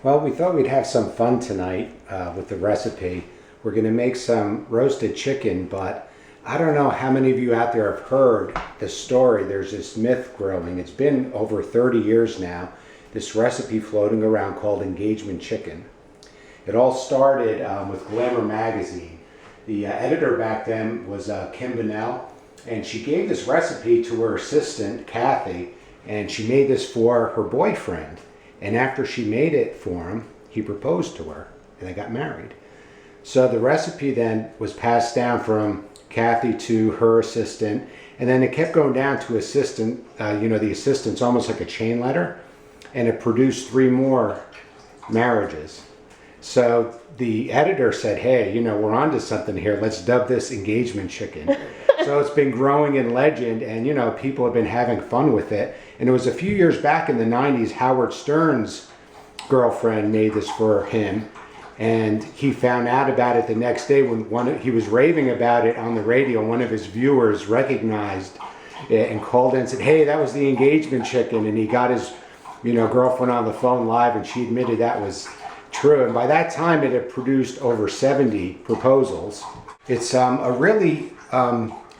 Well, we thought we'd have some fun tonight with the recipe. We're going to make some roasted chicken, but I don't know how many of you out there have heard the story. There's this myth growing. It's been over 30 years now, this recipe floating around called Engagement Chicken. It all started with Glamour magazine. The editor back then was Kim Bonnell, and she gave this recipe to her assistant, Kathy, and she made this for her boyfriend. And after she made it for him, he proposed to her, and they got married. So the recipe then was passed down from Kathy to her assistant, and then it kept going down to assistant, the assistant's almost like a chain letter, and it produced 3 more marriages. So the editor said, hey, we're onto something here. Let's dub this Engagement Chicken. So it's been growing in legend, and people have been having fun with it. And it was a few years back in the 90s, Howard Stern's girlfriend made this for him. And he found out about it the next day when he was raving about it on the radio. One of his viewers recognized it and called in and said, hey, that was the Engagement Chicken. And he got his girlfriend on the phone live, and she admitted that was true. And by that time, it had produced over 70 proposals. It's a really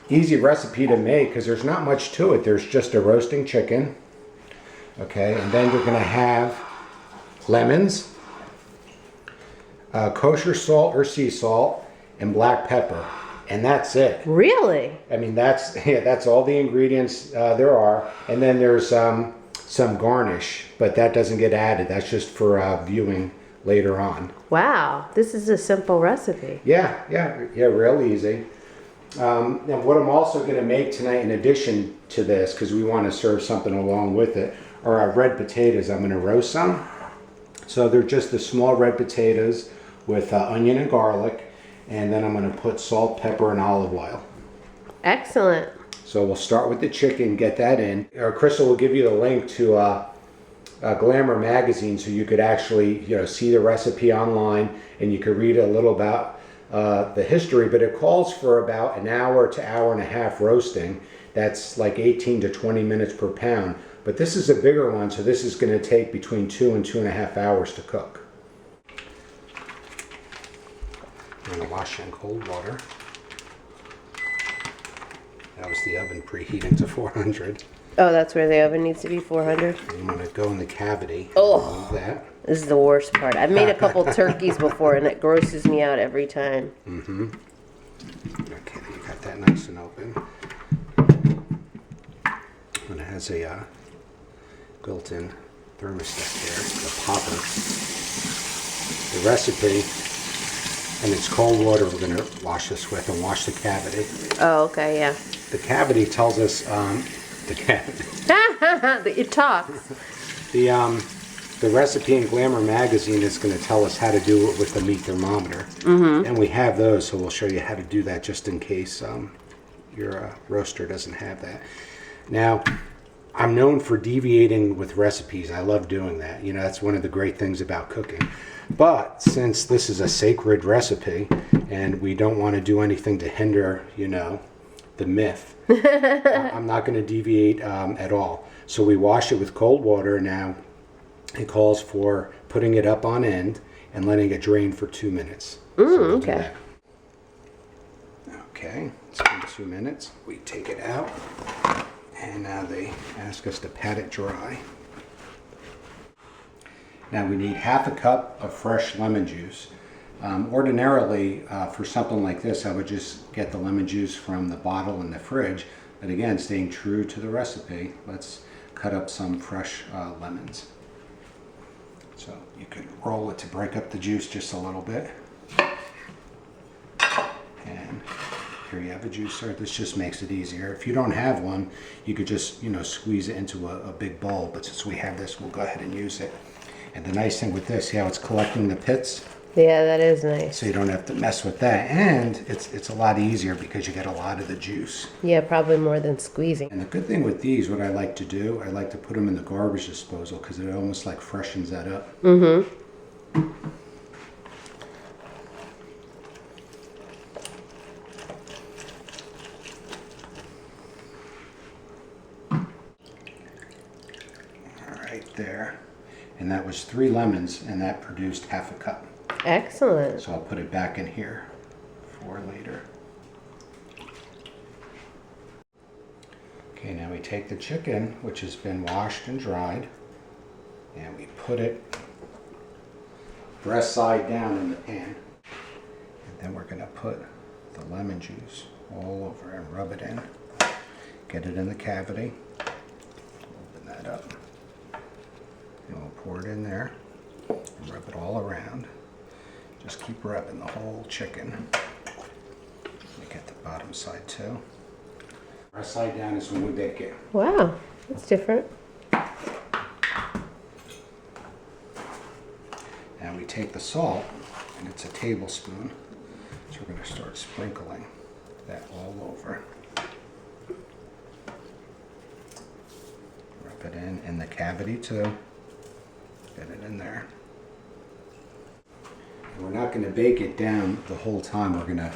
easy recipe to make because there's not much to it. There's just a roasting chicken. Okay, and then you're going to have lemons, kosher salt or sea salt, and black pepper. And that's it. Really? I mean, that's all the ingredients there are. And then there's some garnish, but that doesn't get added. That's just for viewing later on. Wow, this is a simple recipe. Yeah, real easy. And what I'm also going to make tonight, in addition to this, because we want to serve something along with it, are our red potatoes. I'm going to roast some. So they're just the small red potatoes with onion and garlic, and then I'm going to put salt, pepper, and olive oil. Excellent. So we'll start with the chicken, get that in. Crystal will give you the link to Glamour magazine, so you could actually see the recipe online, and you could read a little about the history. But it calls for about an hour to hour and a half roasting. That's like 18 to 20 minutes per pound. But this is a bigger one, so this is going to take between 2 and 2.5 hours to cook. I'm going to wash in cold water. That was the oven preheating to 400. Oh, that's where the oven needs to be, 400? I'm going to go in the cavity. Oh, that. This is the worst part. I've made a couple turkeys before, and it grosses me out every time. Mm-hmm. Okay, you got that nice and open. And it has a built-in thermostat there, a popper. The recipe, and it's cold water we're going to wash this with, and wash the cavity. Oh, okay, yeah. The cavity tells us, the cavity. It talks. The recipe in Glamour magazine is going to tell us how to do it with the meat thermometer. Mm-hmm. And we have those, so we'll show you how to do that just in case your roaster doesn't have that. Now, I'm known for deviating with recipes. I love doing that. That's one of the great things about cooking. But since this is a sacred recipe and we don't want to do anything to hinder, the myth, I'm not going to deviate at all. So we wash it with cold water. Now it calls for putting it up on end and letting it drain for 2 minutes. So we'll do that. Okay, it's been 2 minutes. We take it out, and now they ask us to pat it dry. Now we need half a cup of fresh lemon juice. Ordinarily, for something like this, I would just get the lemon juice from the bottle in the fridge. But again, staying true to the recipe, let's cut up some fresh lemons. So you could roll it to break up the juice just a little bit. And here you have a juicer. This just makes it easier. If you don't have one, you could just squeeze it into a big bowl. But since we have this, we'll go ahead and use it. And the nice thing with this, see how it's collecting the pits? Yeah, that is nice. So you don't have to mess with that. And it's a lot easier because you get a lot of the juice. Yeah, probably more than squeezing. And the good thing with these, what I like to do, I like to put them in the garbage disposal because it almost like freshens that up. Mm-hmm. All right, there. And that was 3 lemons, and that produced half a cup. Excellent. So I'll put it back in here for later. Okay, now we take the chicken, which has been washed and dried, and we put it breast side down in the pan. And then we're going to put the lemon juice all over and rub it in. Get it in the cavity. Open that up. And we'll pour it in there and rub it all around. Just keep rubbing the whole chicken. Make it the bottom side too. Breast side down is when we bake it. Wow, that's different. Now we take the salt, and it's a tablespoon. So we're going to start sprinkling that all over. Rub it in the cavity too. Get it in there. And we're not going to bake it down the whole time. We're going to,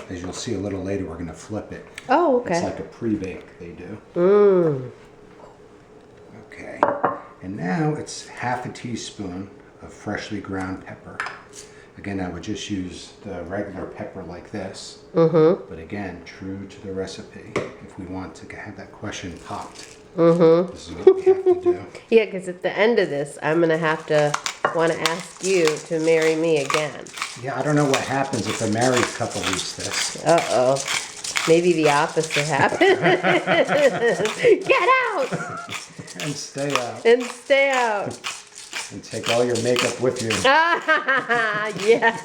as you'll see a little later, we're going to flip it. Oh, okay. It's like a pre-bake they do. Okay. And now it's half a teaspoon of freshly ground pepper. Again, I would just use the regular pepper like this. But again, true to the recipe, if we want to have that question popped, this is what we have to do. Yeah, because at the end of this, I'm going to want to ask you to marry me again. Yeah, I don't know what happens if a married couple eats this. Uh-oh. Maybe the opposite happens. Get out! And stay out. And stay out. And take all your makeup with you. Yeah.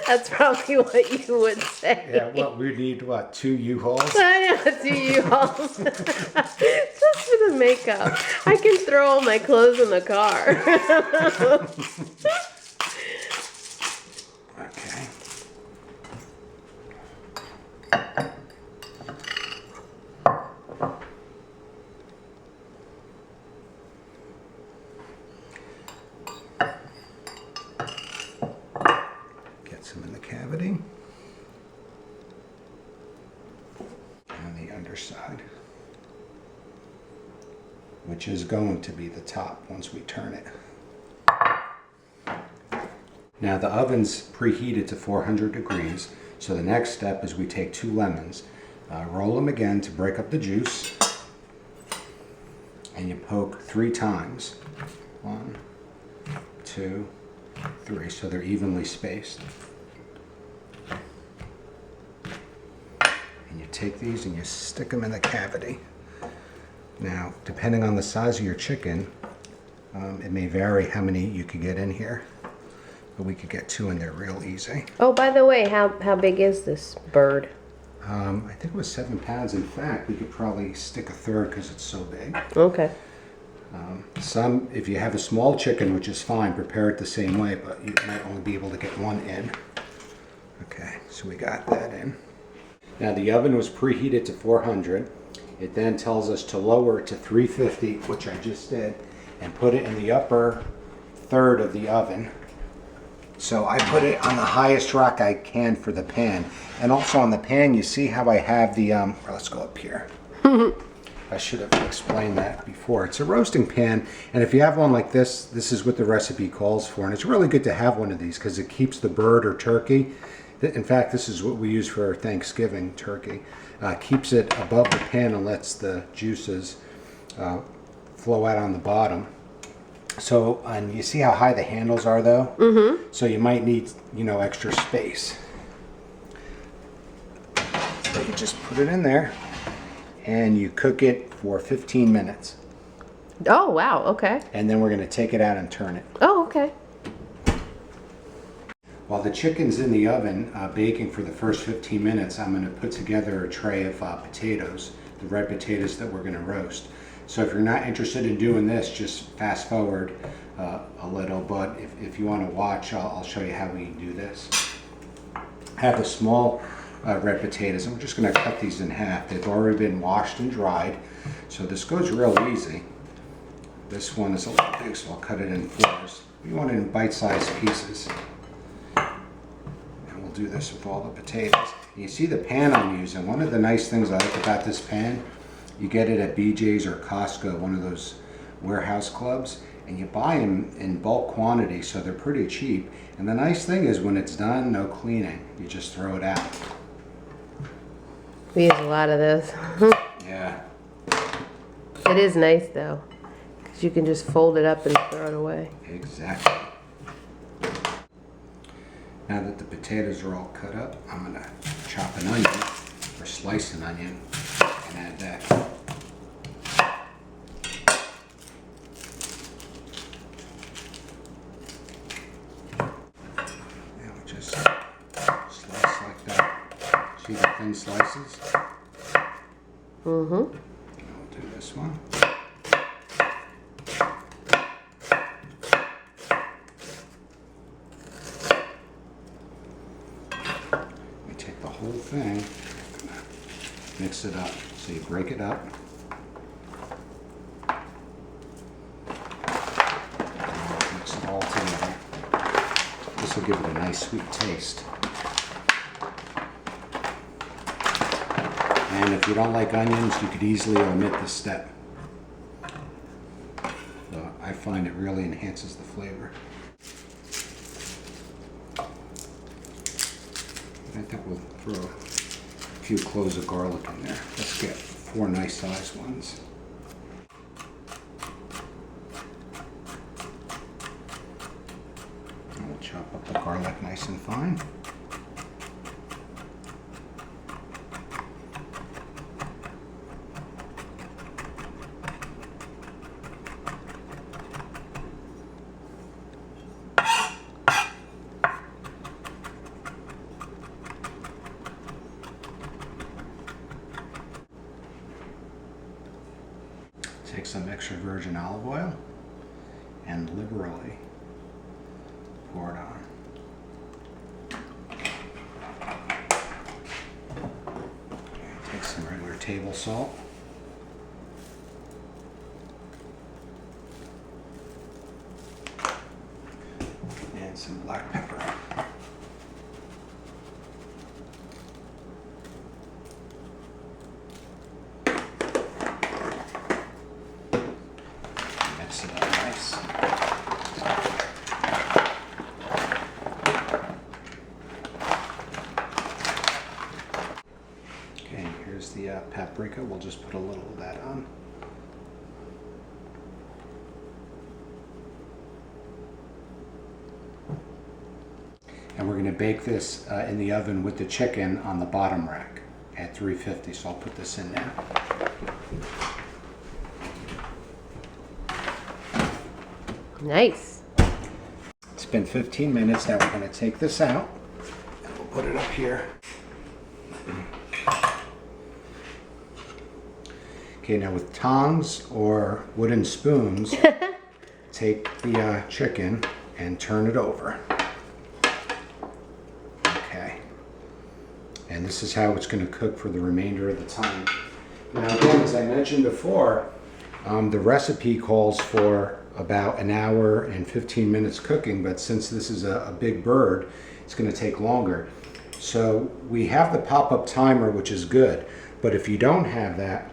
That's probably what you would say. Yeah, what we need, 2 U-Hauls? I know, 2 U-Hauls. Just for the makeup. I can throw all my clothes in the car. Okay. Get some in the cavity. And on the underside, which is going to be the top once we turn it. Now the oven's preheated to 400 degrees, so the next step is we take 2 lemons, roll them again to break up the juice, and you poke 3 times. 1, 2, 3, so they're evenly spaced. And you take these and you stick them in the cavity. Now, depending on the size of your chicken, it may vary how many you could get in here. But we could get 2 in there real easy. Oh, by the way, how big is this bird? I think it was 7 pounds. In fact, we could probably stick a third because it's so big. Okay. If you have a small chicken, which is fine, prepare it the same way, but you might only be able to get 1 in. Okay, so we got that in. Now the oven was preheated to 400. It then tells us to lower it to 350, which I just did, and put it in the upper third of the oven. So I put it on the highest rack I can for the pan. And also on the pan, you see how I have the, let's go up here. I should have explained that before. It's a roasting pan, and if you have one like this, this is what the recipe calls for. And it's really good to have one of these because it keeps the bird or turkey. In fact, this is what we use for our Thanksgiving turkey. Keeps it above the pan and lets the juices flow out on the bottom. So, and you see how high the handles are though? So you might need, extra space. So you just put it in there and you cook it for 15 minutes. Oh, wow, okay. And then we're going to take it out and turn it. Oh, okay. While the chicken's in the oven baking for the first 15 minutes, I'm going to put together a tray of potatoes, the red potatoes that we're going to roast. So if you're not interested in doing this, just fast forward a little, but if you want to watch, I'll show you how we do this. I have the small red potatoes, and we're just going to cut these in half. They've already been washed and dried, so this goes real easy. This one is a little big, so I'll cut it in 4s. We want it in bite-sized pieces. And we'll do this with all the potatoes. You see the pan I'm using. One of the nice things I like about this pan, you get it at BJ's or Costco, one of those warehouse clubs. and you buy them in bulk quantity, so they're pretty cheap. And the nice thing is when it's done, no cleaning. You just throw it out. We use a lot of those. Yeah. It is nice though, because you can just fold it up and throw it away. Exactly. Now that the potatoes are all cut up, I'm gonna chop an onion, or slice an onion, and add that. See the thin slices? Mm-hmm. I'll do this one. We take the whole thing, mix it up. So you break it up. Mix it all together. This will give it a nice sweet taste. And if you don't like onions, you could easily omit this step. So I find it really enhances the flavor. I think we'll throw a few cloves of garlic in there. Let's get 4 nice sized ones. And we'll chop up the garlic nice and fine. Take some extra virgin olive oil and liberally pour it on. Take some regular table salt. And some black pepper. Mix it up nice. Okay, here's the paprika. We'll just put a little of that on. And we're going to bake this in the oven with the chicken on the bottom rack at 350. So I'll put this in now. Nice. It's been 15 minutes. Now we're going to take this out and we'll put it up here. Okay, now with tongs or wooden spoons, take the chicken and turn it over. Okay. And this is how it's going to cook for the remainder of the time. Now again, as I mentioned before, the recipe calls for about an hour and 15 minutes cooking, but since this is a big bird, it's going to take longer. So we have the pop-up timer, which is good, but if you don't have that,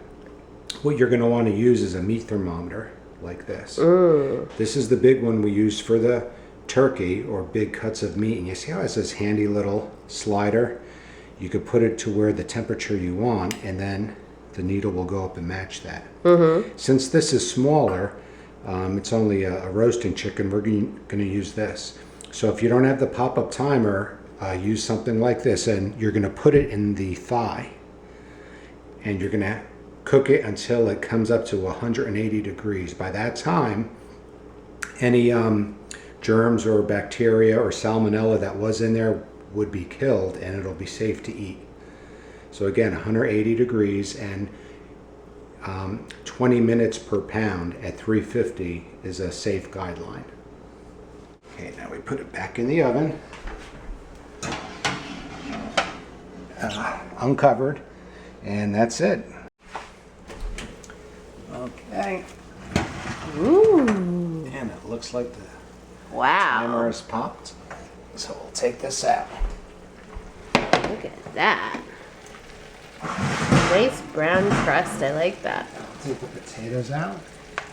what you're going to want to use is a meat thermometer like this. This is the big one we use for the turkey or big cuts of meat, and you see how it has this handy little slider? You could put it to where the temperature you want, and then the needle will go up and match that. Since this is smaller, it's only a roasting chicken, we're going to use this. So if you don't have the pop-up timer, use something like this, and you're going to put it in the thigh, and you're going to cook it until it comes up to 180 degrees. By that time, any germs or bacteria or salmonella that was in there would be killed, and it'll be safe to eat. So again, 180 degrees, and 20 minutes per pound at 350 is a safe guideline. Okay, now we put it back in the oven, uncovered, and that's it. Okay. Ooh. And it looks like the timer Wow. has popped. So we'll take this out. Look at that. Nice brown crust. I like that. Take the potatoes out.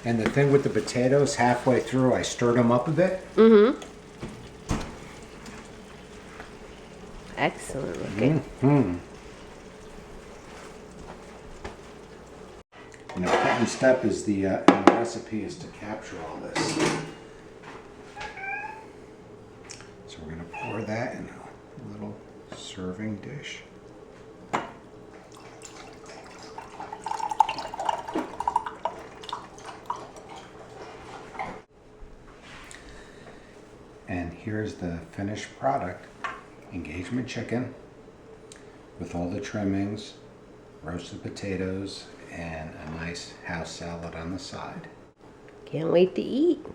And the thing with the potatoes, halfway through, I stirred them up a bit. Mm-hmm. Excellent looking. And an important step is in the recipe is to capture all this. So we're going to pour that in a little serving dish. And here's the finished product, engagement chicken with all the trimmings, roasted potatoes, and a nice house salad on the side. Can't wait to eat.